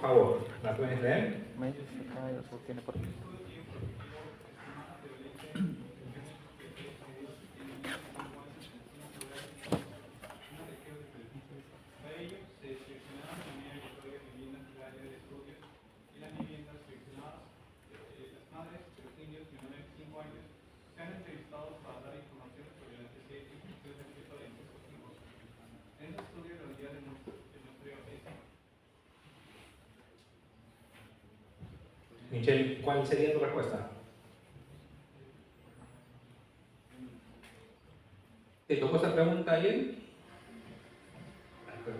favor. ¿La puedes leer? Medio se cae o sostiene por aquí. Michelle, ¿cuál sería tu respuesta? ¿Te tocó esta pregunta ayer?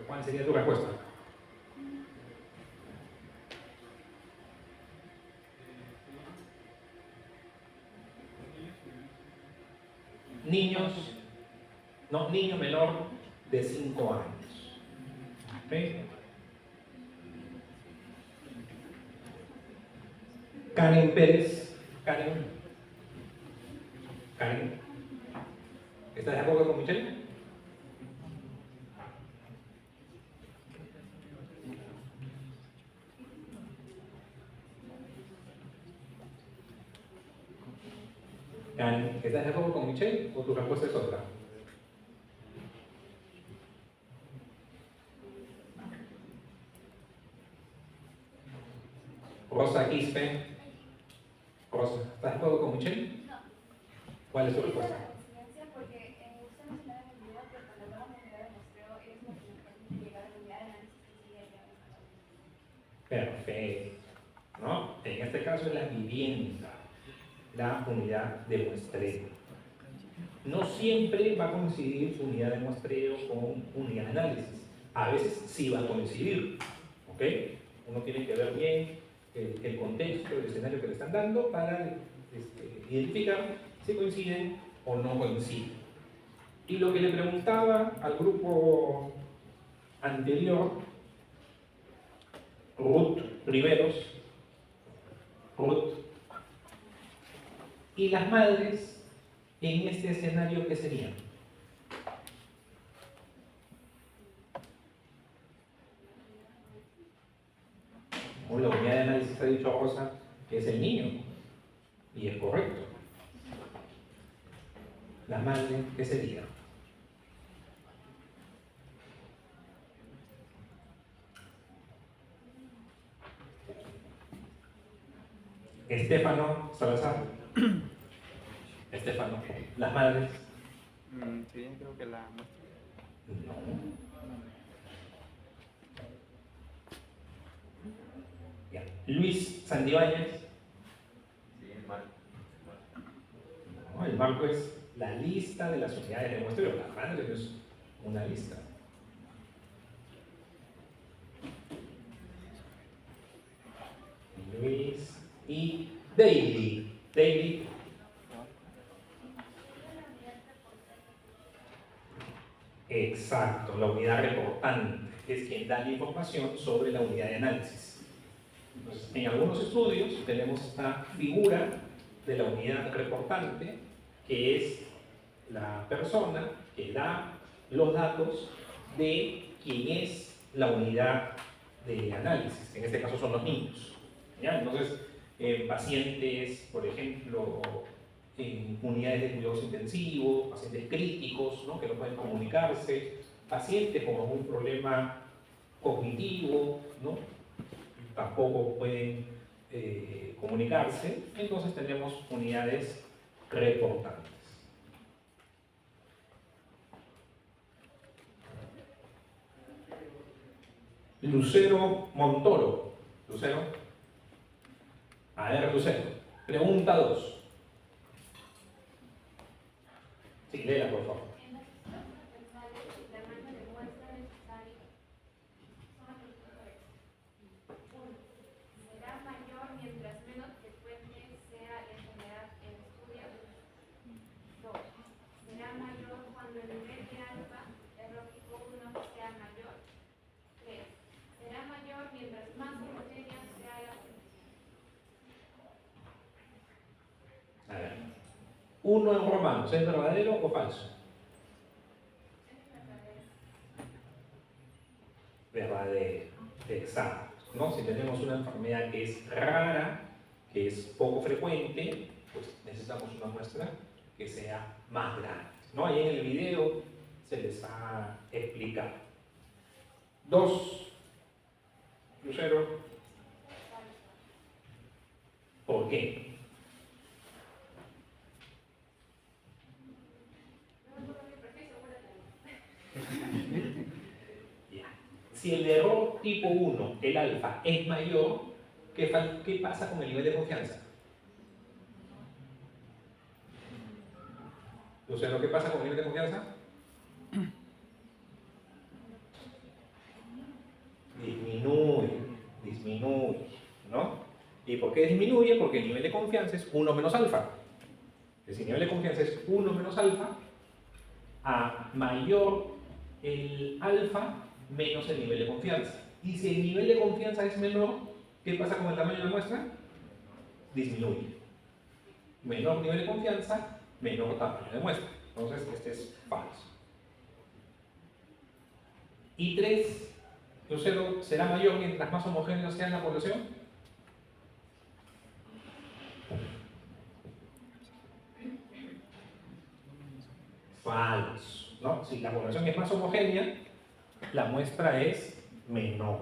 ¿Cuál sería tu respuesta? Niños, no, niño menor de 5 años. ¿Okay? Karen Pérez. Karen, ¿estás de acuerdo con Michelle? Karen, ¿estás de acuerdo con Michelle o tu respuesta es otra? Rosa Quispe. Rosa, ¿estás de acuerdo con Michelle? No. ¿Cuál es tu respuesta? Porque usted mencionaba en el video que cuando hablamos de unidad de muestreo es lo que nos permite llegar a la unidad de análisis que sigue allá. Perfecto. ¿No? En este caso es la vivienda, la unidad de muestreo. No siempre va a coincidir unidad de muestreo con unidad de análisis. A veces sí va a coincidir. ¿Ok? Uno tiene que ver bien el contexto, el escenario que le están dando para identificar si coinciden o no coinciden. Y lo que le preguntaba al grupo anterior, Ruth Riveros, Ruth, y las madres en este escenario, ¿qué serían? O la unidad de análisis ha dicho Rosa que es el niño, y es correcto. La madre, ¿qué sería? Estefano Salazar. Estefano, las madres. Sí, creo que la muestra. No. Ya. Luis Santibáñez. Sí, el marco. No, el marco es la lista de las unidades de muestreo. Las madres es una lista. Luis y David. David. Exacto, la unidad reportante es quien da la información sobre la unidad de análisis. Entonces, en algunos estudios tenemos esta figura de la unidad reportante, que es la persona que da los datos de quién es la unidad de análisis. En este caso son los niños. ¿Ya? Entonces, pacientes, por ejemplo, en unidades de cuidados intensivos, pacientes críticos, ¿no? Que no pueden comunicarse, pacientes con algún problema cognitivo, ¿no? Tampoco pueden comunicarse, entonces tenemos unidades reportantes. Lucero Montoro. Lucero. A ver, Lucero. Pregunta 2. Sí, léela, por favor. En las estructuras procesales, el tamaño de muestra necesario son las preguntas correctas. 1. Será mayor mientras menos frecuente sea la enfermedad en estudio. 2. Será mayor cuando el nivel de alfa, errótico 1, sea mayor. 3. Será mayor mientras más homogénea sea la condición. A ver. 1 en romanos, ¿es verdadero o falso? Es verdadero. Verdadero. Exacto. ¿no? Si tenemos una enfermedad que es rara, que es poco frecuente, pues necesitamos una muestra que sea más grande, ¿no? Ahí en el video se les ha explicado. 2, Lucero. ¿Por qué? Ya. Si el error tipo 1, el alfa, es mayor, ¿qué pasa con el nivel de confianza? Lucero, ¿qué pasa con el nivel de confianza? Disminuye, ¿no? ¿Y por qué disminuye? Porque el nivel de confianza es 1 menos alfa. Si el nivel de confianza es 1 menos alfa, a mayor el alfa, menos el nivel de confianza. Y si el nivel de confianza es menor, ¿qué pasa con el tamaño de la muestra? Disminuye. Menor nivel de confianza, menor tamaño de muestra. Entonces, este es falso. Y 3, Lucero, ¿será mayor mientras más homogénea sea la población? Falso, ¿no? Si la población es más homogénea, la muestra es menor.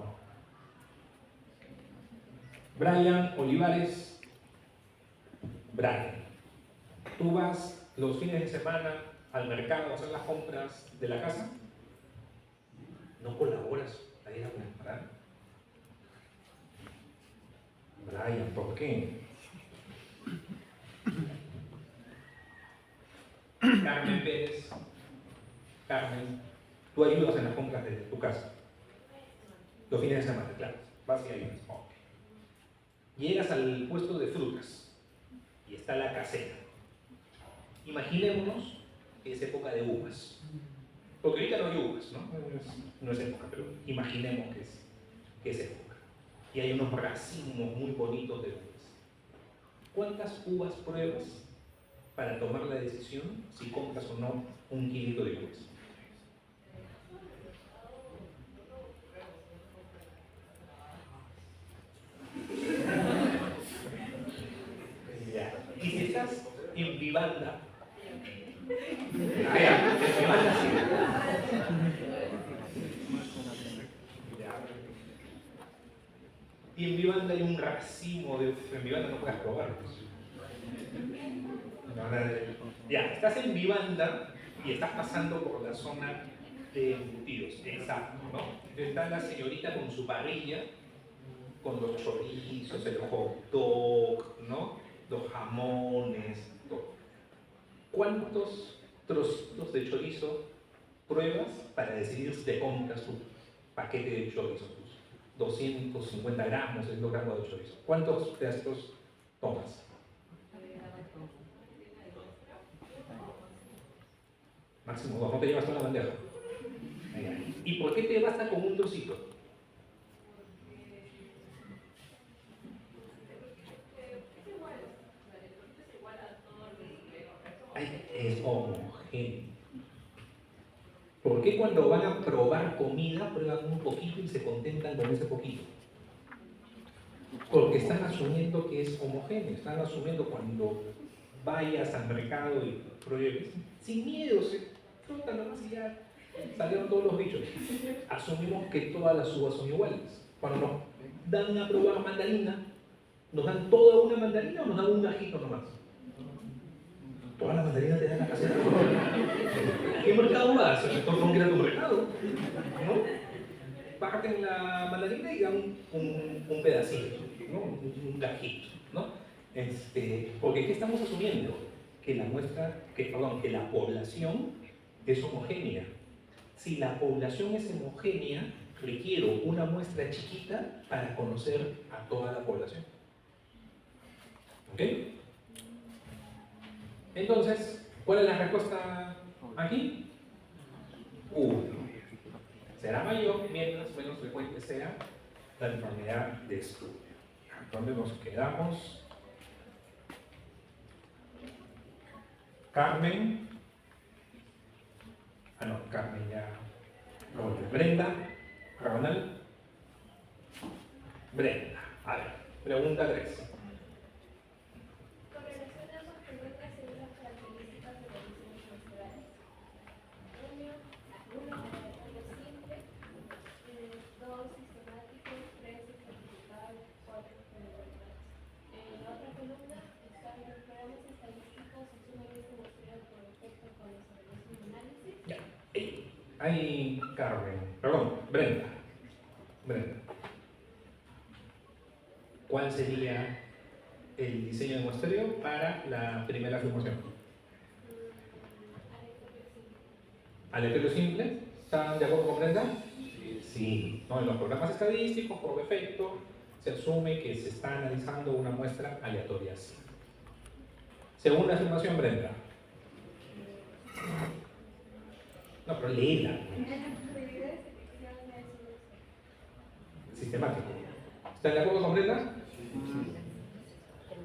Brian Olivares. Brian, ¿tú vas los fines de semana al mercado a hacer las compras de la casa? ¿No colaboras a ir a comprar? Brian, ¿por qué? Carmen Pérez. Carmen, tú ayudas en las compras de tu casa. Los fines de semana, claro. Vas y ayudas. Ok. Llegas al puesto de frutas y está la casera. Imaginémonos que es época de uvas. Porque ahorita no hay uvas, ¿no? No es época, pero imaginemos que es época. Y hay unos racimos muy bonitos de uvas. ¿Cuántas uvas pruebas para tomar la decisión si compras o no un kilito de uvas? Ya. Y si estás en Vivanda, en Vivanda sí. Ya. Y en Vivanda hay un racimo de... En Vivanda no puedes probar. Ya, estás en Vivanda y estás pasando por la zona de embutidos, exacto, ¿no? Entonces está la señorita con su parrilla, con los chorizos, el hot dog, ¿no? Los jamones, todo. ¿Cuántos trocitos de chorizo pruebas para decidir si te compras tu paquete de chorizo? Tus 250 gramos, 600 gramos de chorizo. ¿Cuántos pedacitos tomas? Máximo 2, no te llevas toda la bandeja. ¿Y por qué te basta con un trocito? Es homogéneo. ¿Por qué cuando van a probar comida prueban un poquito y se contentan con ese poquito? Porque están asumiendo que es homogéneo, están asumiendo cuando vayas al mercado y pruebes, sin miedo, se frotan nomás y ya salieron todos los bichos. Asumimos que todas las uvas son iguales. Cuando nos dan a probar mandarina, ¿nos dan toda una mandarina o nos dan un gajito nomás? Toda la mandarina te dan la casera. ¿Qué mercado vas? ¿Con qué era tu mercado? ¿No? Parten la mandarina y dan un pedacito, ¿no? Un gajito, ¿no? Porque ¿qué estamos asumiendo? Que la población es homogénea. Si la población es homogénea, requiero una muestra chiquita para conocer a toda la población. ¿Ok? Entonces, ¿cuál es la respuesta aquí? 1. Será mayor mientras menos frecuente sea la enfermedad de estudio. ¿Dónde nos quedamos? Carmen. No, Carmen ya. Brenda. Rabanal. Brenda, a ver, pregunta 3. Correlacionamos preguntas según las características de los diseños muestrales. Uno, aleatorio simple. 2, sistemático. 3, estratificado. 4, generalizado. En la otra columna están los programas estadísticos y suman este muestreo por defecto con los algoritmos de análisis. Ya. Ahí, Carmen, perdón, Brenda. ¿Cuál sería el diseño de muestreo para la primera afirmación? Aleatorio simple. ¿Están de acuerdo con Brenda? Sí. No, en los programas estadísticos, por defecto, se asume que se está analizando una muestra aleatoria. Sí. Segunda afirmación, Brenda. No, pero léela. Sistemático. ¿Están de acuerdo con Brenda?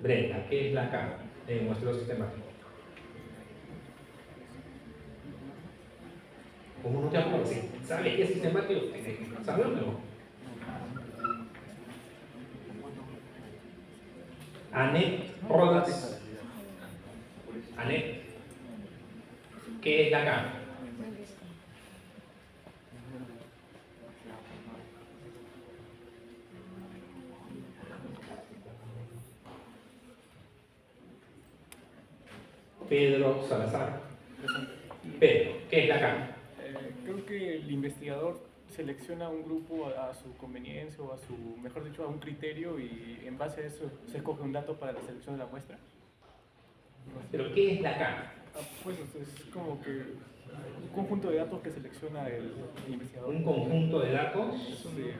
Brenda, ¿qué es la K en muestreo sistemático? ¿Cómo no te acuerdas? Si ¿sabes qué es sistemático? Tienes que saberlo. Anet Rodas. Anet, ¿qué es la K? Pedro Salazar. Pedro, ¿qué es la K? Creo que el investigador selecciona un grupo a su conveniencia o a su, mejor dicho, a un criterio y en base a eso se escoge un dato para la selección de la muestra. ¿Pero qué es la K? Pues es como que un conjunto de datos que selecciona el investigador. Un conjunto de datos. Sí.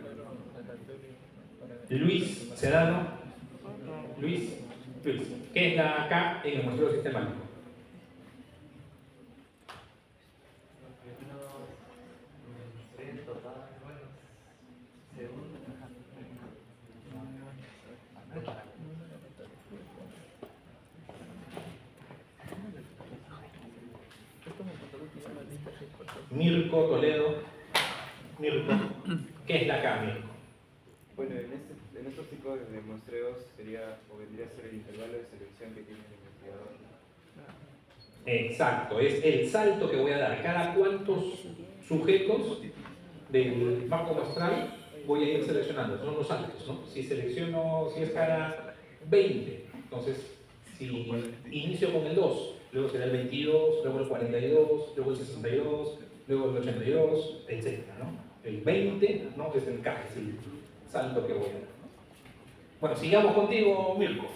Luis Sedano. Luis, ¿qué es la K en el muestreo sistemático? Mirko Toledo. Mirko, ¿qué es la K, Mirko? Bueno, en estos tipos de muestreos sería o vendría a ser el intervalo de selección que tiene el investigador. Exacto, es el salto que voy a dar. Cada cuántos sujetos del marco muestral voy a ir seleccionando. Son los saltos, ¿no? Si es cada 20, entonces si inicio con el 2, luego será el 22, luego el 42, luego el 62, luego el 82, etc., ¿no? El 20, ¿no? Es el K, es el salto que voy a dar, ¿no? Bueno, sigamos contigo, Mirko.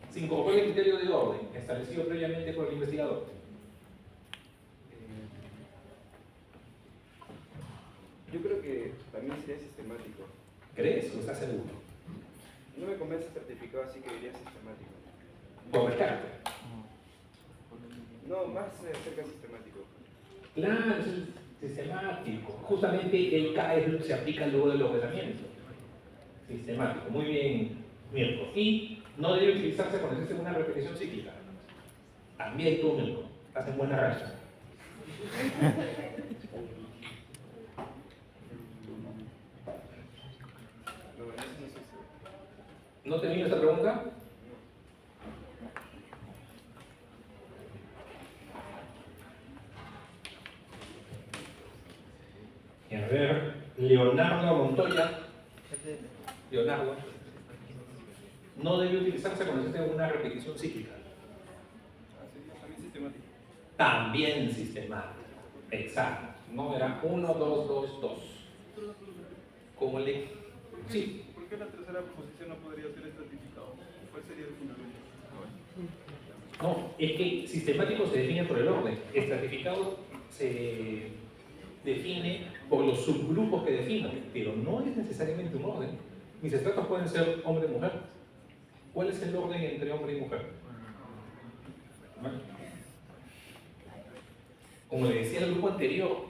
Se incorpora el criterio de orden establecido previamente por el investigador. Yo creo que también sería sistemático. ¿Crees o estás seguro? No me convence el certificado, así que diría sistemático. Por descarte. No, más cerca de sistemático. Claro, es el sistemático. Justamente el K se aplica luego del ordenamiento. Sistemático. Muy bien, Mirko. Y no debe utilizarse cuando existe una repetición cíclica. También tú, Mirko. Estás en buena racha. No, en eso no sé si. ¿No te vino esta pregunta? Y a ver, Leonardo Montoya. Leonardo. No debe utilizarse cuando existe una repetición cíclica. También sistemático. También sistemático. Exacto. No era 1, 2, 2, 2. Como le. Sí. ¿Por qué la tercera posición no podría ser estratificado? ¿Cuál sería el fundamento? No, es que sistemático se define por el orden. Estratificado se define por los subgrupos que defino, pero no es necesariamente un orden. Mis estratos pueden ser hombre y mujer. ¿Cuál es el orden entre hombre y mujer? ¿Vale? Como le decía en el grupo anterior,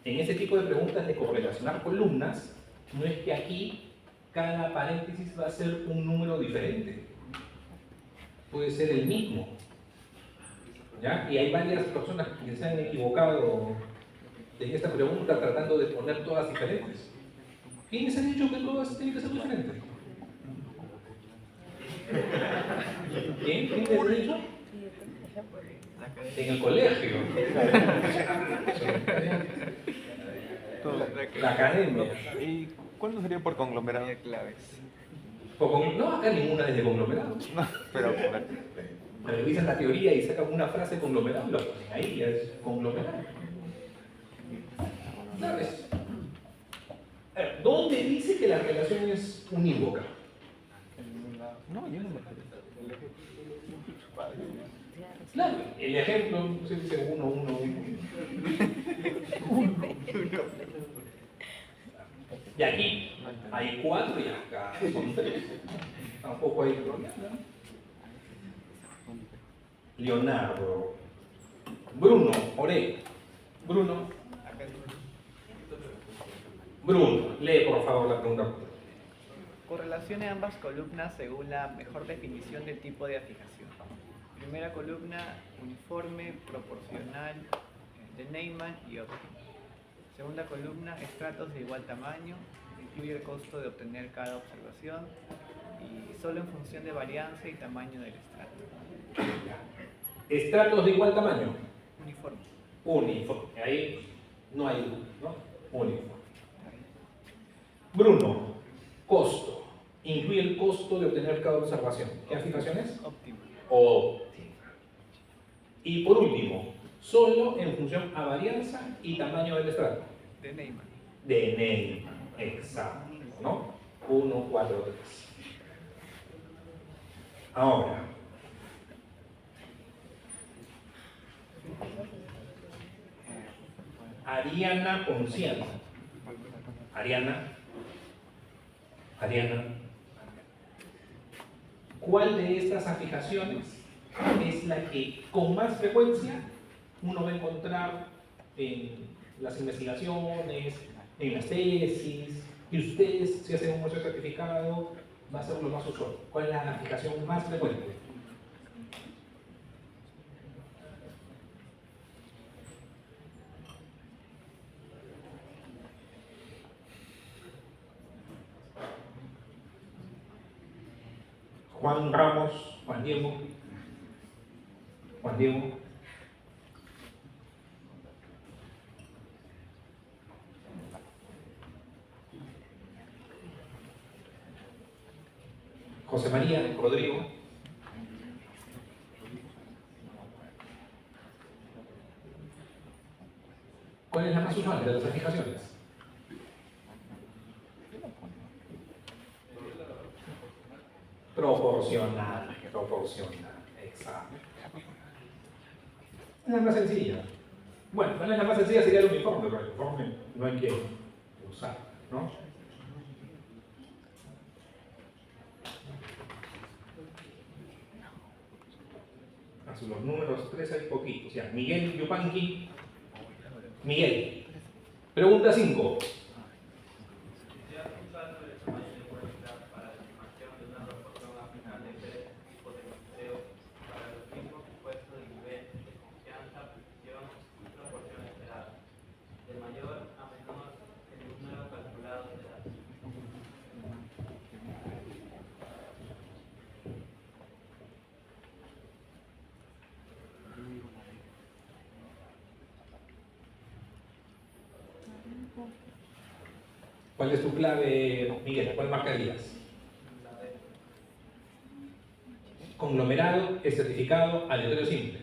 en ese tipo de preguntas de correlacionar columnas, no es que aquí cada paréntesis va a ser un número diferente. Puede ser el mismo. ¿Ya? Y hay varias personas que se han equivocado en esta pregunta tratando de poner todas diferentes. ¿Quién se ha dicho que todas tienen que ser diferentes? ¿Quién? ¿Quién les ha dicho? En el colegio. La academia. ¿Y cuándo sería por conglomerado? Claves. No, acá ninguna es de conglomerado. Pero, Revisan la teoría y sacan una frase de conglomerado y lo ponen ahí, ya es conglomerado. ¿Sabes? A ver, ¿dónde dice que la relación es unívoca? no, yo no me acuerdo. Claro, el ejemplo se dice 1, 1, 1. Y aquí hay 4 y acá son 3. Tampoco hay problema. Leonardo. Bruno, Oré. Bruno, lee por favor la pregunta. Correlacione ambas columnas según la mejor definición del tipo de fijación. Primera columna, uniforme, proporcional, de Neyman y óptimo. Segunda columna, estratos de igual tamaño, incluye el costo de obtener cada observación y solo en función de varianza y tamaño del estrato. Estratos de igual tamaño. Uniforme. Uniforme. Ahí no hay duda, ¿no? Uniforme. Bruno, costo. Incluye el costo de obtener cada observación. ¿Qué fijación es? Óptimo. Óptimo. Y por último, solo en función a varianza y tamaño del estrato. De Neyman. De Neyman, exacto, ¿no? 1, 4, 3. Ahora, Ariana Ponciano. Ariana, ¿cuál de estas afijaciones es la que con más frecuencia uno va a encontrar en las investigaciones, en las tesis, y ustedes, si hacen un muestro certificado, va a ser lo más usual? ¿Cuál es la afijación más frecuente? Juan Ramos, Juan Diego. José María, Rodrigo. ¿Cuál es la más usual de las afijaciones? Proporcional, exacto. Es la más sencilla. Bueno, tal vez la más sencilla sería el uniforme, pero el uniforme no hay que usar, ¿no? Los números 3 hay poquitos. Ya, Miguel Yupanqui. Miguel. Pregunta 5. ¿Cuál es tu clave, Miguel? ¿Cuál marcarías? Conglomerado, estratificado, aleatorio simple.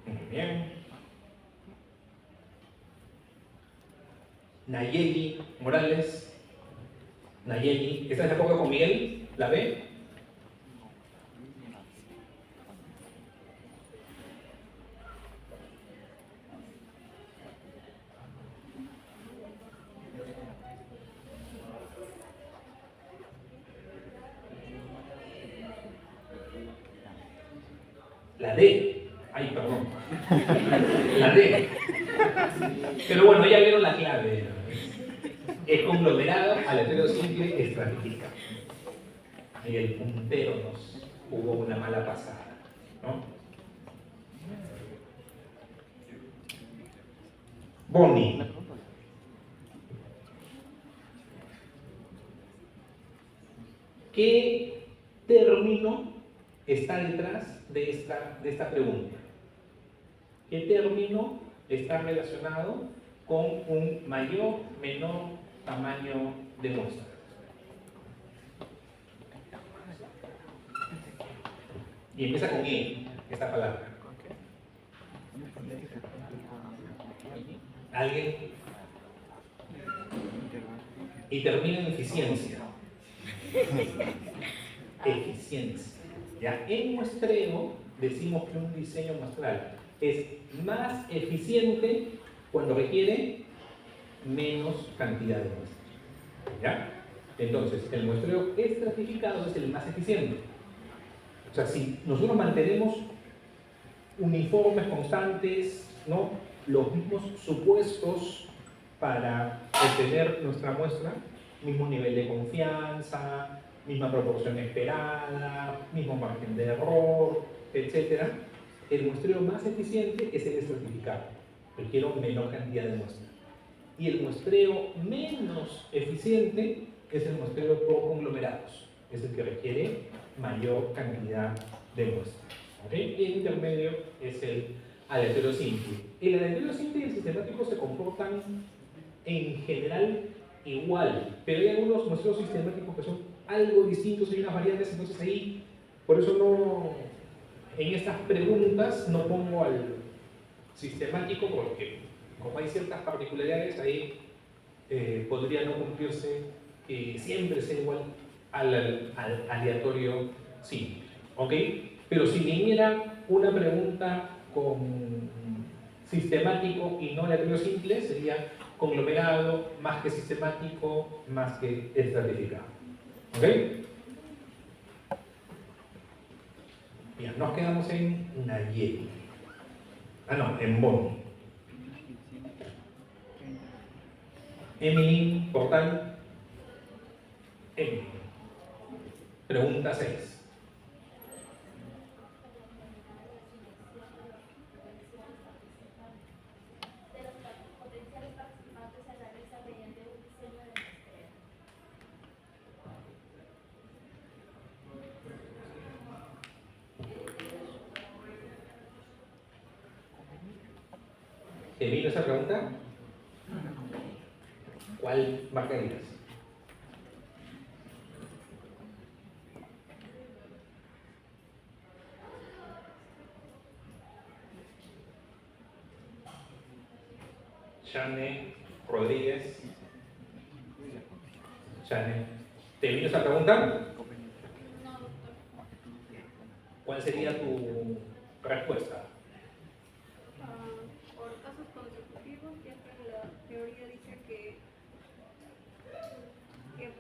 Muy bien. Nayeli Morales. Nayeli. ¿Estás de acuerdo con Miguel? ¿La B? La D. Ay, perdón. La D. Pero bueno, ya vieron la clave. Es conglomerado, aleatorio simple, estratificado. Y el puntero nos jugó una mala pasada, ¿no? Bonnie. ¿qué término está detrás de esta pregunta? ¿Qué término está relacionado con un mayor, menor tamaño de muestra? Y empieza con E, esta palabra. ¿Alguien? Y termina en eficiencia. Eficiencia. Ya, en muestreo decimos que un diseño muestral es más eficiente cuando requiere menos cantidad de muestras. ¿Ya? Entonces, el muestreo estratificado es el más eficiente. O sea, si nosotros mantenemos uniformes constantes, ¿no?, los mismos supuestos para obtener nuestra muestra, mismo nivel de confianza, misma proporción esperada, mismo margen de error, etc., el muestreo más eficiente es el estratificado. Requiere menor cantidad de muestra. Y el muestreo menos eficiente es el muestreo por conglomerados. Es el que requiere mayor cantidad de muestra. ¿Okay? Y el intermedio es el aleatorio simple. El aleatorio simple y el sistemático se comportan en general igual, pero hay algunos muestreos sistemáticos que son algo distintos, hay unas variantes, entonces ahí, por eso no, en estas preguntas no pongo al sistemático, porque como hay ciertas particularidades, ahí podría no cumplirse que siempre sea igual al aleatorio simple. ¿Ok? Pero si viniera una pregunta con sistemático y no aleatorio simple, sería conglomerado más que sistemático más que estratificado. ¿Ok? Bien, nos quedamos en Nayeli. En Boni. Emily, portal. Emily. Pregunta 6. ¿Te vino esa pregunta? ¿Cuál marcarías? Chane Rodríguez. Chane, ¿te vino esa pregunta? No, doctor. ¿Cuál sería tu respuesta? Por casos consecutivos, siempre la teoría dice que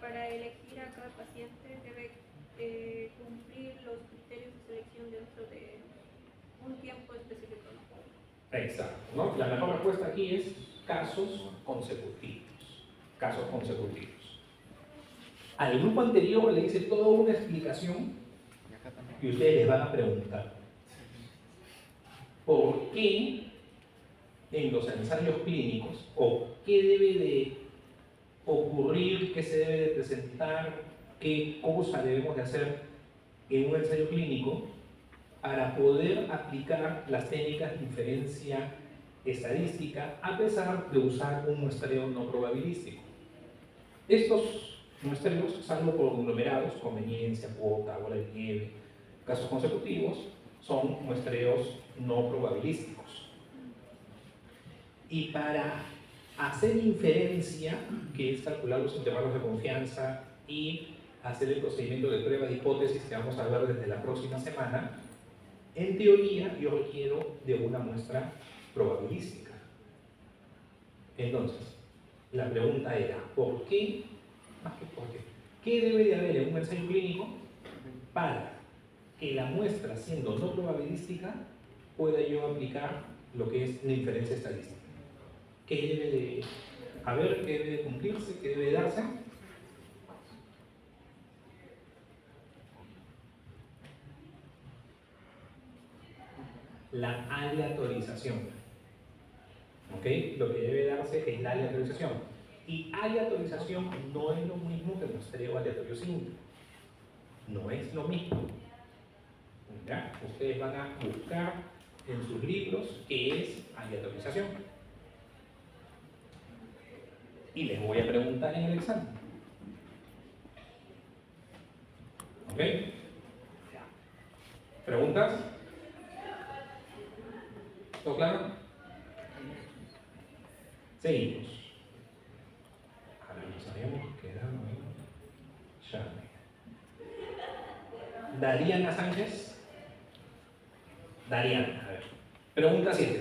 para elegir a cada paciente debe cumplir los criterios de selección dentro de un tiempo específico. Exacto, ¿no? La mejor respuesta aquí es casos consecutivos. Casos consecutivos. Al grupo anterior le hice toda una explicación y ustedes les van a preguntar ¿por qué en los ensayos clínicos o qué debe de ocurrir, qué se debe de presentar, qué cosa debemos de hacer en un ensayo clínico para poder aplicar las técnicas de inferencia estadística a pesar de usar un muestreo no probabilístico? Estos muestreos, salvo por conglomerados, conveniencia, cuota, bola de nieve, casos consecutivos, son muestreos no probabilísticos. Y para hacer inferencia, que es calcular los intervalos de confianza y hacer el procedimiento de prueba de hipótesis que vamos a ver desde la próxima semana, en teoría yo requiero de una muestra probabilística. Entonces, la pregunta era, ¿por qué? Más que por qué. ¿Qué debe de haber en un ensayo clínico para que la muestra, siendo no probabilística, pueda yo aplicar lo que es la inferencia estadística? ¿Qué debe de haber? ¿Qué debe de cumplirse? ¿Qué debe de darse? La aleatorización. ¿Ok? Lo que debe darse es la aleatorización. Y aleatorización no es lo mismo que muestreo aleatorio simple. no es lo mismo. ¿Ya? Ustedes van a buscar en sus libros qué es aleatorización. Y les voy a preguntar en el examen. ¿Ok? ¿Preguntas? ¿Todo claro? Seguimos. Ahora nos habíamos quedado en Charme. Dariana Sánchez. Dariana, a ver. Pregunta 7. El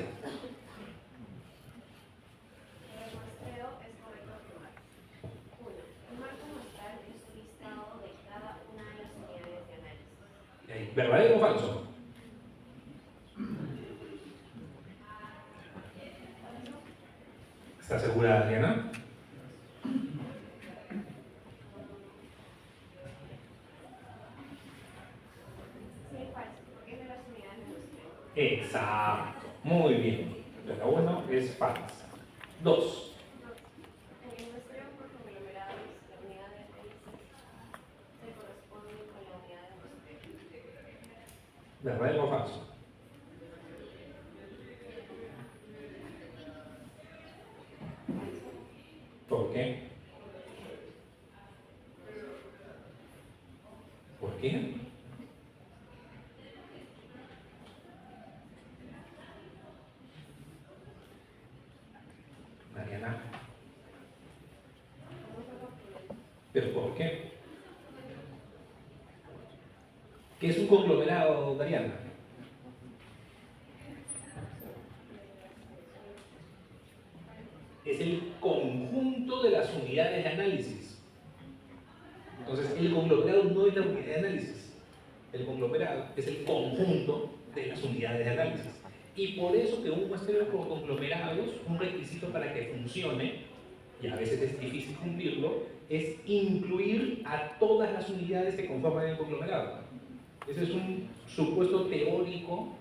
muestreo es correcto afirmar. 1. El marco muestral es un listado de cada una de las unidades de análisis. ¿Verdadero o falso? ¿Está segura, Adriana? Sí, falso, porque es de las unidades de muestreo. Exacto. Muy bien. La 1 es falsa. 2. En el muestreo por conglomerados, la unidad de análisis se corresponde con la unidad de muestreo. ¿Verdadero o falso? ¿Por qué? ¿Por qué? Mariana. ¿Pero por qué? ¿Qué es un conglomerado, Mariana? Es el conjunto de las unidades de análisis. Entonces, el conglomerado no es la unidad de análisis. El conglomerado es el conjunto de las unidades de análisis. Y por eso que un muestreo por conglomerados, un requisito para que funcione, y a veces es difícil cumplirlo, es incluir a todas las unidades que conforman el conglomerado. Ese es un supuesto teórico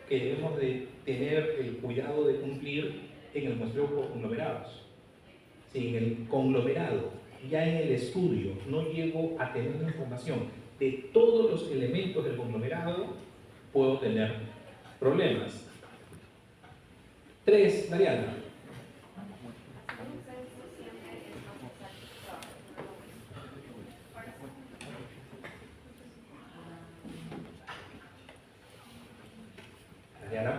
que debemos de tener el cuidado de cumplir en el muestreo por conglomerados. Si en el conglomerado, ya en el estudio, no llego a tener la información de todos los elementos del conglomerado, puedo tener problemas. 3, Mariana. Un censo siempre es más exacto que trabajar con una muestra. Mariana.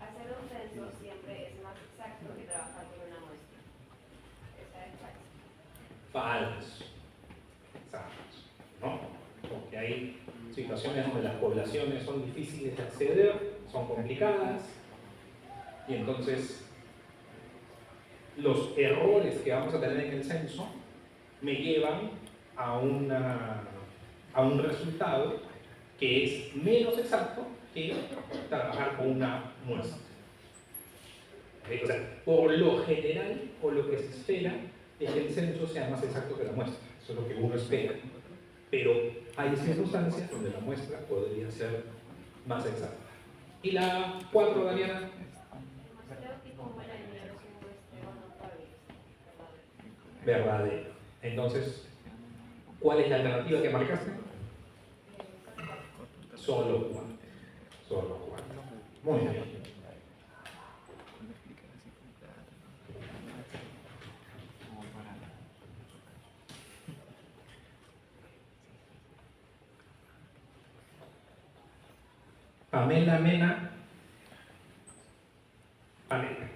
Hacer un censo siempre es más exacto que trabajar con una muestra. Esa es falsa. Falso. Falso. ¿No? Porque hay situaciones donde las poblaciones son difíciles de acceder, son complicadas, y entonces los errores que vamos a tener en el censo me llevan a un resultado que es menos exacto que trabajar con una muestra. O sea, por lo general, o lo que se espera, es que el censo sea más exacto que la muestra. Eso es lo que uno espera. Pero hay circunstancias donde la muestra podría ser más exacta. Y la 4, Dariana. El muestreo tipo Marañón es un muestreo notable. Verdadero. Entonces, ¿cuál es la alternativa que marcaste? Solo 4. Solo 4. Muy bien. Pamela Mena. Pamela.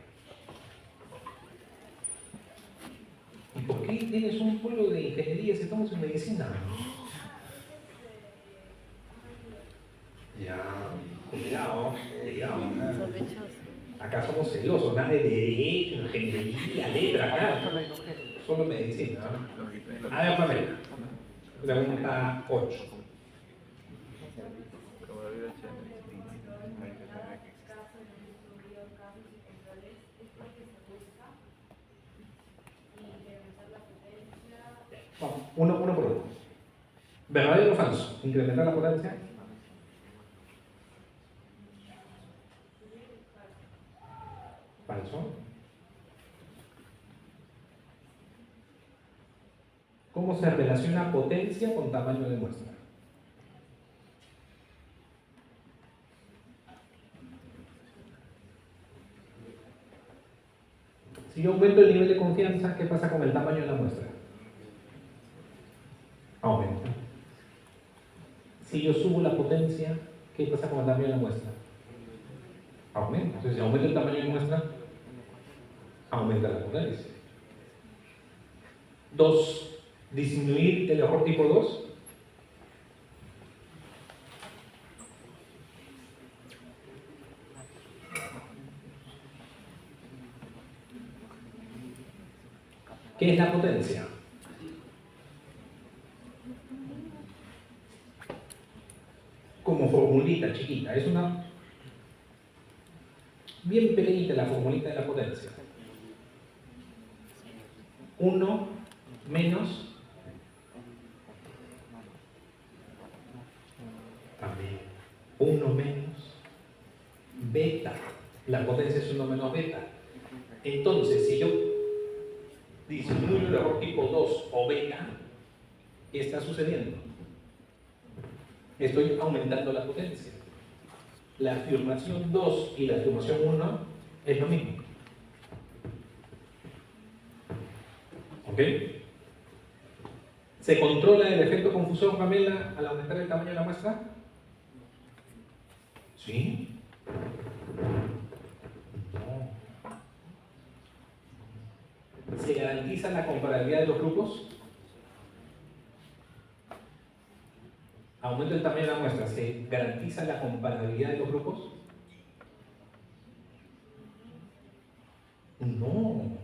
¿Y por qué tienes un polo de ingeniería si estamos en medicina? Ya, cuidado, cuidado. Acá somos celosos, nada de derecho, ingeniería, letra, acá. Solo medicina. A ver, Pamela. Pregunta 8. Vamos, uno por uno. ¿Verdadero o falso? ¿Incrementar la potencia? Falso. ¿Cómo se relaciona potencia con tamaño de muestra? Si yo aumento el nivel de confianza, ¿qué pasa con el tamaño de la muestra? Aumenta. Si yo subo la potencia, ¿qué pasa con el tamaño de la muestra? Aumenta. Entonces, si aumenta el tamaño de la muestra, aumenta la potencia. 2. Disminuir el error tipo 2. ¿Qué es la potencia? Como formulita chiquita, es una bien pequeñita la formulita de la potencia. 1 menos también 1 menos beta. La potencia es 1 menos beta. Entonces, si yo disminuyo el error tipo 2 o beta, ¿qué está sucediendo? Estoy aumentando la potencia. La afirmación 2 y la afirmación 1 es lo mismo. ¿Ok? ¿Se controla el efecto confusor, Pamela, al aumentar el tamaño de la muestra? ¿Sí? No. ¿Se garantiza la comparabilidad de los grupos? ¿Aumenta el tamaño de la muestra? ¿Se garantiza la comparabilidad de los grupos? No.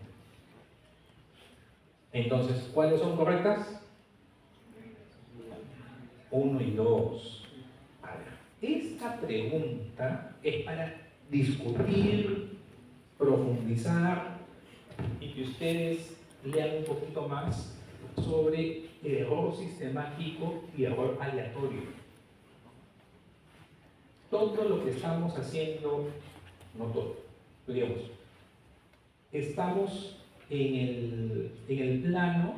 Entonces, ¿cuáles son correctas? 1 y 2. Ahora, esta pregunta es para discutir, profundizar y que ustedes lean un poquito más sobre error sistemático y error aleatorio. Todo lo que estamos haciendo, no todo, digamos, estamos en el plano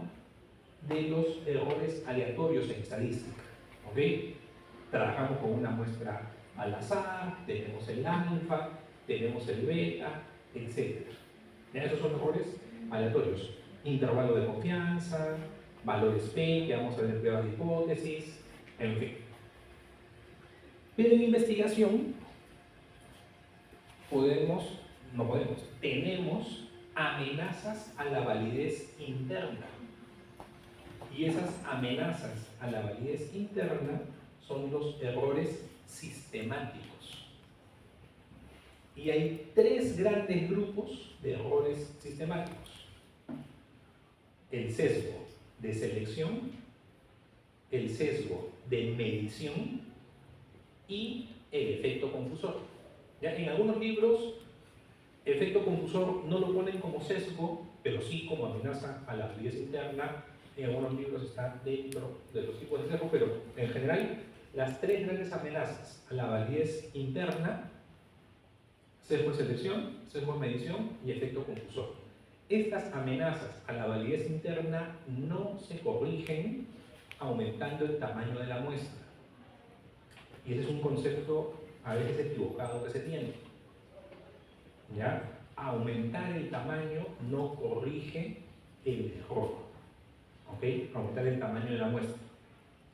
de los errores aleatorios en estadística. ¿Ok? Trabajamos con una muestra al azar, tenemos el alfa, tenemos el beta, etc. Esos son errores aleatorios. Intervalo de confianza, valores P, que vamos a ver en pruebas de hipótesis, en fin. Pero en investigación tenemos amenazas a la validez interna. Y esas amenazas a la validez interna son los errores sistemáticos. Y hay 3 grandes grupos de errores sistemáticos. El sesgo de selección, el sesgo de medición y el efecto confusor. ¿Ya? En algunos libros, efecto confusor no lo ponen como sesgo, pero sí como amenaza a la validez interna. En algunos libros está dentro de los tipos de sesgo, pero en general, las 3 grandes amenazas a la validez interna: sesgo de selección, sesgo de medición y efecto confusor. Estas amenazas a la validez interna no se corrigen aumentando el tamaño de la muestra. Y ese es un concepto a veces equivocado que se tiene. ¿Ya? Aumentar el tamaño no corrige el error. ¿Ok? Aumentar el tamaño de la muestra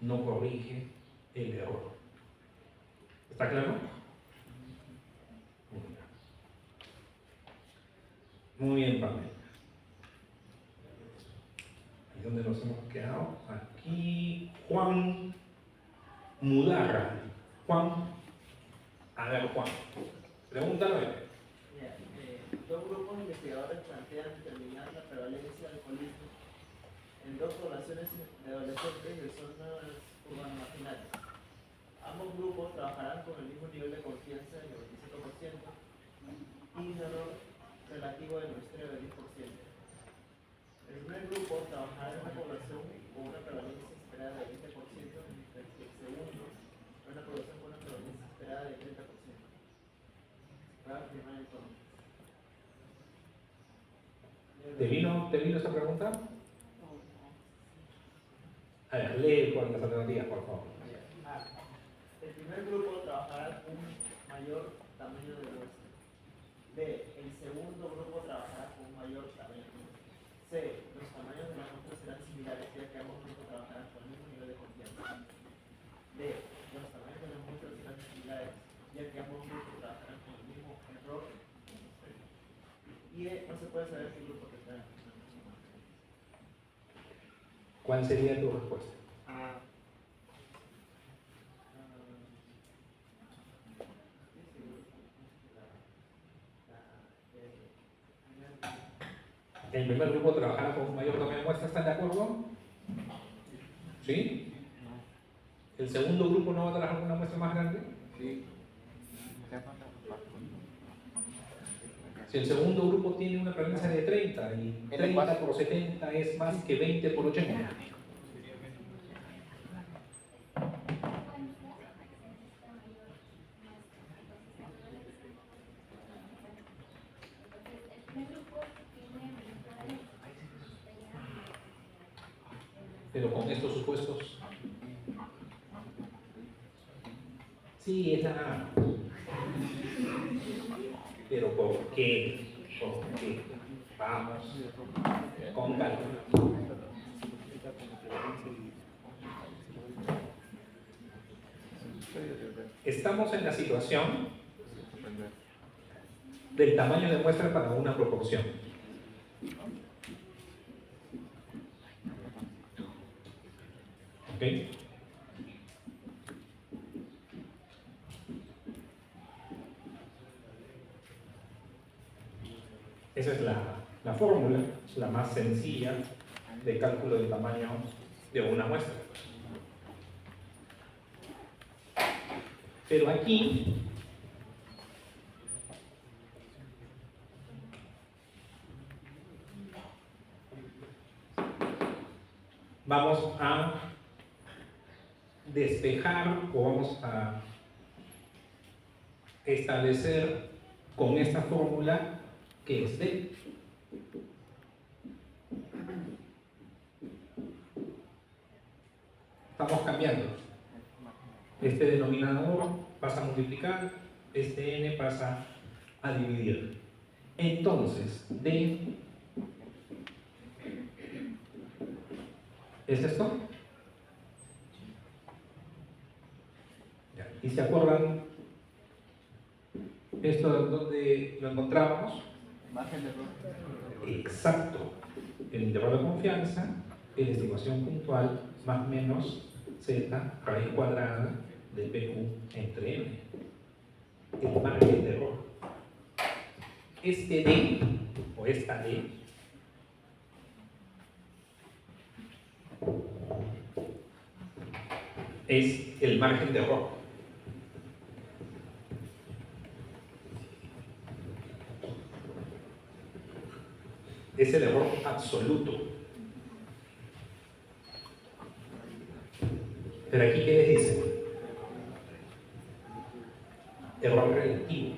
no corrige el error. ¿Está claro? Muy bien, Pamela. Ahí es donde nos hemos quedado. Aquí, Juan Mudarra. Juan, a ver, Juan, pregúntalo. Dos grupos de investigadores plantean determinar la prevalencia del alcoholismo en 2 poblaciones de adolescentes de zonas urbanas marginales. Ambos grupos trabajarán con el mismo nivel de confianza del 95% y un error relativo de muestreo del 10%. El primer grupo trabajará en una población con una prevalencia esperada del 20%, mientras que el segundo en una población con una prevalencia esperada del 30%. Para afirmar entonces. ¿Te vino esa pregunta? A ver, lee con las alternativas, por favor. A. El primer grupo trabajará con un mayor tamaño de muestra. B. El segundo grupo trabajará con un mayor tamaño de muestra. C. Los tamaños de las muestras serán similares, ya que ambos grupos trabajarán con el mismo nivel de confianza. D. Los tamaños de las muestras serán similares, ya que ambos grupos trabajarán con el mismo error. Y E. No se puede saber qué grupo tendrá una muestra más grande. ¿Cuál sería tu respuesta? A. El primer grupo trabajará con un mayor tamaño de muestra, ¿están de acuerdo? ¿Sí? ¿El segundo grupo no va a trabajar con una muestra más grande? Sí. Si el segundo grupo tiene una prevalencia de 30 y 30 por 70 es más que 20 por 80. Pero con estos supuestos, sí, es la A. Pero ¿por qué? ¿Por qué? Vamos con calma. Estamos en la situación del tamaño de muestra para una proporción. ¿Ok? Esa es la fórmula, la más sencilla de cálculo del tamaño de una muestra. Pero aquí vamos a despejar o vamos a establecer con esta fórmula que es D. Estamos cambiando. Este denominador pasa a multiplicar, este n pasa a dividir. Entonces, D ¿es esto? Ya. ¿Y se acuerdan esto donde lo encontramos? Margen de error. Exacto. El intervalo de confianza es la estimación puntual más menos z raíz cuadrada de PQ entre n. El margen de error. Este D o esta D es el margen de error. Es el error absoluto. Pero aquí, ¿qué les dice? Error relativo.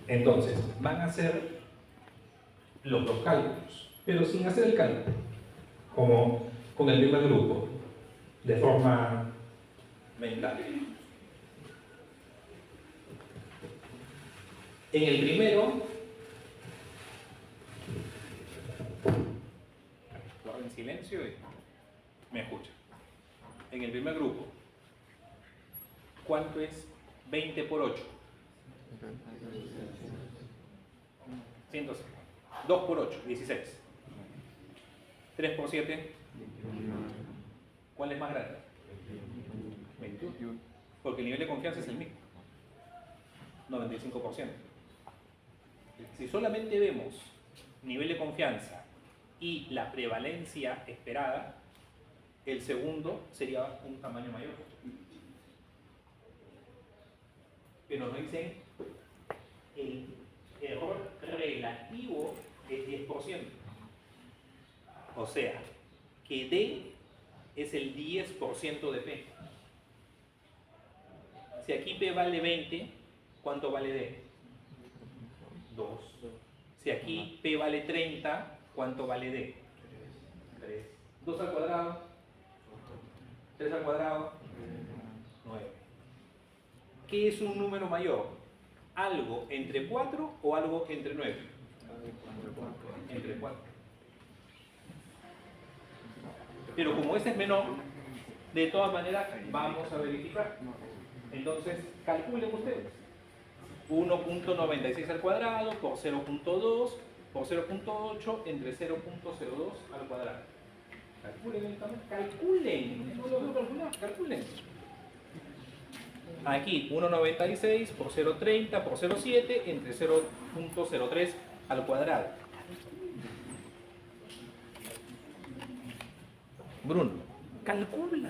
Entonces, van a hacer los dos cálculos, pero sin hacer el cálculo, como con el primer grupo, de forma mental. En el primero, en silencio y me escucha. En el primer grupo, ¿cuánto es 20 por 8? 106. 2 por 8, 16. 3 por 7, ¿cuál es más grande? 21. Porque el nivel de confianza es el mismo, 95%. Si solamente vemos nivel de confianza y la prevalencia esperada, el segundo sería un tamaño mayor. Pero nos dicen el error relativo es 10%. O sea, que D es el 10% de P. Si aquí P vale 20, ¿cuánto vale D? 2. Si aquí P vale 30, ¿cuánto vale D? 3. 2 al cuadrado, 3 al cuadrado, 9. ¿Qué es un número mayor? ¿Algo entre 4 o algo entre 9? Entre 4. Pero como este es menor, de todas maneras vamos a verificar. Entonces, calculen ustedes. 1.96 al cuadrado por 0.2 por 0.8 entre 0.02 al cuadrado. Calculen el tamaño. Calculen. No lo voy a calcular. Calculen. Aquí 1.96 por 0.30 por 0.7 entre 0.03 al cuadrado. Bruno, calcula.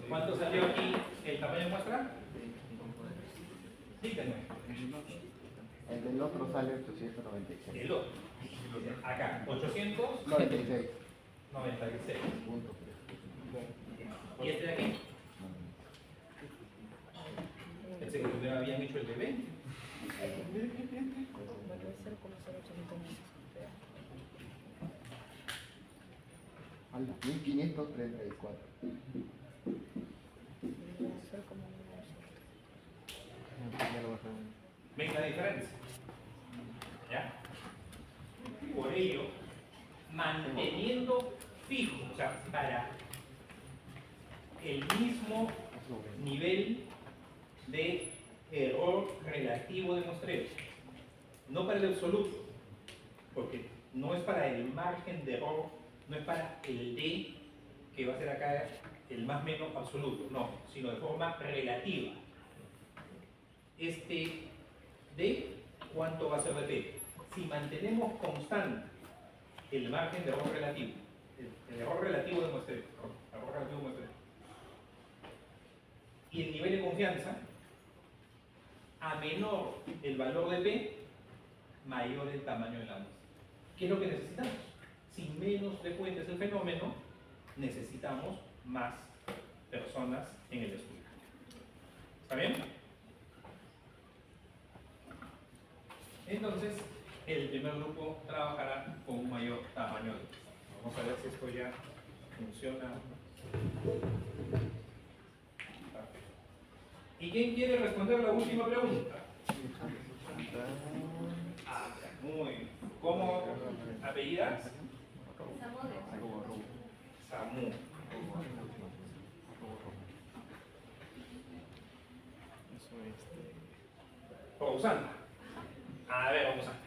¿Cuánto salió aquí el tamaño de muestra? Díganme. El del otro sale 896. El otro. Acá, 896. 96. Punto. ¿Y este de aquí? Pensé que ustedes habían hecho el de 20. Anda, 1534. ¿Ven la diferencia? ¿Ya? Por ello, manteniendo fijo, o sea, para el mismo nivel de error relativo de muestreo, no para el absoluto, porque no es para el margen de error, no es para el D, que va a ser acá el más menos absoluto, no, sino de forma relativa. Este D, ¿cuánto va a ser de P? Si mantenemos constante el margen de error relativo, el error relativo de muestreo, error relativo de muestreo, y el nivel de confianza, a menor el valor de P, mayor el tamaño de la muestra. ¿Qué es lo que necesitamos? Si menos frecuente es el fenómeno, necesitamos más personas en el estudio. ¿Está bien? Entonces, el primer grupo trabajará con un mayor tamaño de muestra. Vamos a ver si esto ya funciona. ¿Y quién quiere responder la última pregunta? Muy bien. ¿Cómo apellidas? Samu. Roxana. A ver, Roxana.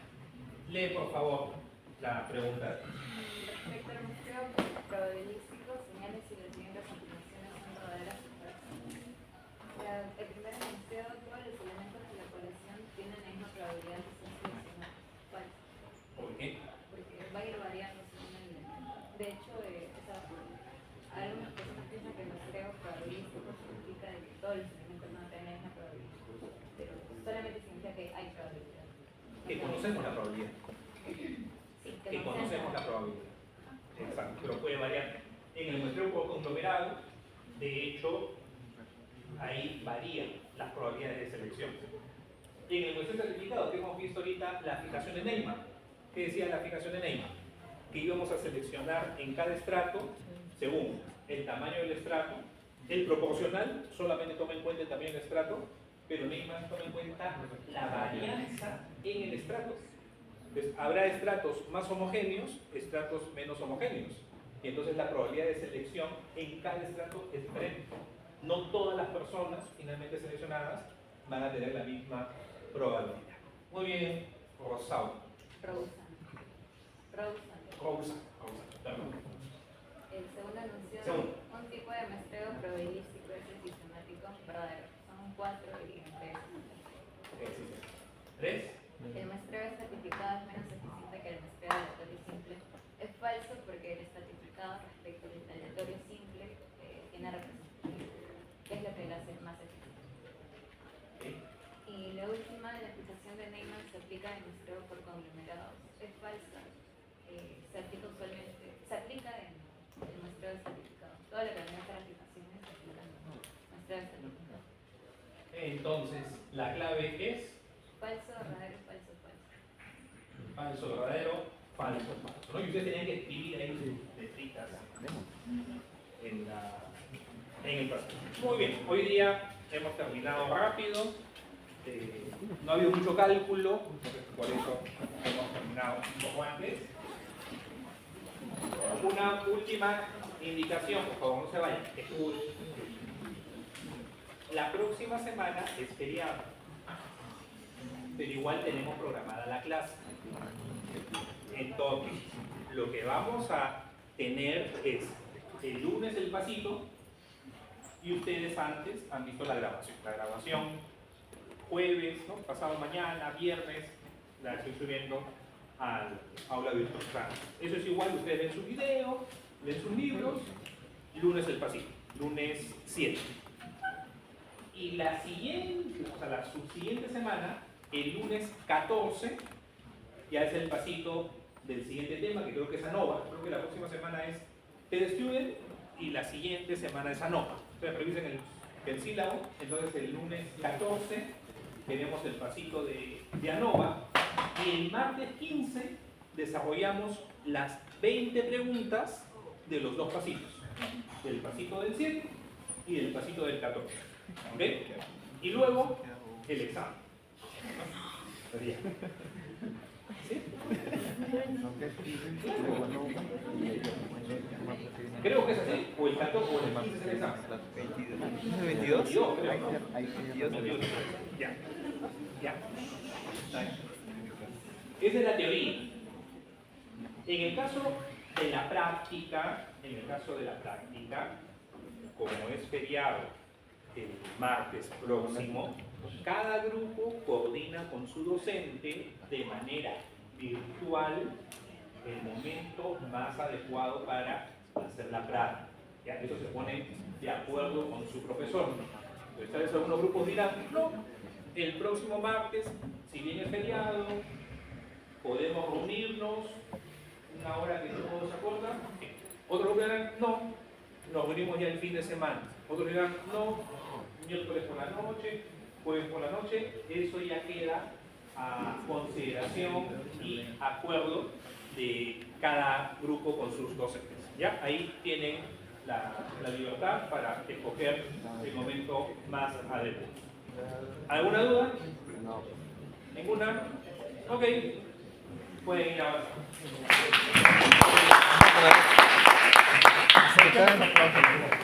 Lee, por favor, la pregunta. Respecto al muestreo probabilístico, señales si las siguientes afirmaciones son verdaderas o falsas. El primer muestreo, todos los elementos de la población tienen la misma probabilidad de ser seleccionados. Falso. ¿Por qué? Porque va a ir variando según el elemento. De hecho, algunas personas piensan que el muestreo probabilístico significa que todos los elementos no tienen la misma probabilidad. Pero solamente significa que hay probabilidad. Que conocemos la probabilidad. Sí, Que conocemos la probabilidad. Exacto, pero puede variar. En el muestreo por conglomerado, de hecho, ahí varían las probabilidades de selección. En el muestreo certificado que hemos visto ahorita, la fijación de Neyman. ¿Qué decía la fijación de Neyman? Que íbamos a seleccionar en cada estrato según el tamaño del estrato. El proporcional solamente toma en cuenta el tamaño del estrato, pero Neyman toma en cuenta la varianza en el estrato. Entonces, habrá estratos más homogéneos, estratos menos homogéneos. Y entonces la probabilidad de selección en cada estrato es diferente. No todas las personas finalmente seleccionadas van a tener la misma probabilidad. Muy bien, Rosaura. Rosa, perdón. El segundo anuncio, Segundo. un tipo de muestreo probabilístico es el sistemático verdadero. Son 4 y 3. ¿3? El muestreo estratificado es menos eficiente que el muestreo aleatorio simple. Es falso porque el estratificado respecto al aleatorio simple tiene representatividad, que es lo que lo hace más eficiente. Y la última, la aplicación de Neyman se aplica en muestreo por conglomerados es falsa. Se aplica usualmente, se aplica en el muestreo de certificado. Toda la cadena de certificaciones se aplica en el muestreo de certificado. Entonces, la clave es Falso, verdadero, falso, falso. falso, verdadero, falso, falso, ¿no? Y ustedes tenían que escribir ahí sus letritas en el paso. Muy bien, hoy día hemos terminado rápido. No ha habido mucho cálculo, por eso hemos terminado un poco antes. Una última indicación, por favor, no se vayan. La próxima semana es feriado, pero igual tenemos programada la clase. Entonces, lo que vamos a tener es el lunes el pasito, y ustedes antes han visto la grabación. La grabación jueves, ¿no? Pasado mañana, viernes, la estoy subiendo al aula virtual. Eso es igual, ustedes ven su video, ven sus libros, lunes el pasito, lunes 7. Y la siguiente, o sea, la subsiguiente semana, el lunes 14, ya es el pasito del siguiente tema, que creo que es ANOVA. Creo que la próxima semana es TED Student y la siguiente semana es ANOVA. Ustedes revisen el sílabo. Entonces el lunes 14 tenemos el pasito de ANOVA, y el martes 15 desarrollamos las 20 preguntas de los dos pasitos, del pasito del 7 y del pasito del 14. ¿Ok? Y luego el examen. ¿Sí? Creo que es así, o el 14 o el 15 es el examen. 22. Yo creo. 22. Ya. Esa es la teoría. En el caso de la práctica, como es feriado el martes próximo, cada grupo coordina con su docente de manera virtual el momento más adecuado para hacer la práctica. Ya, eso se pone de acuerdo con su profesor. Entonces, tal vez algunos grupos dirán, no, el próximo martes, si bien es feriado, podemos reunirnos una hora que todos se acuerdan. Otros dirán, no, nos reunimos ya el fin de semana. Otros dirán, no, miércoles por la noche, jueves por la noche. Eso ya queda a consideración y acuerdo de cada grupo con sus docentes. ¿Ya? Ahí tienen la libertad para escoger el momento más adecuado. ¿Alguna duda? No. ¿Ninguna? Ok. Pueden ir ahora. Acercar.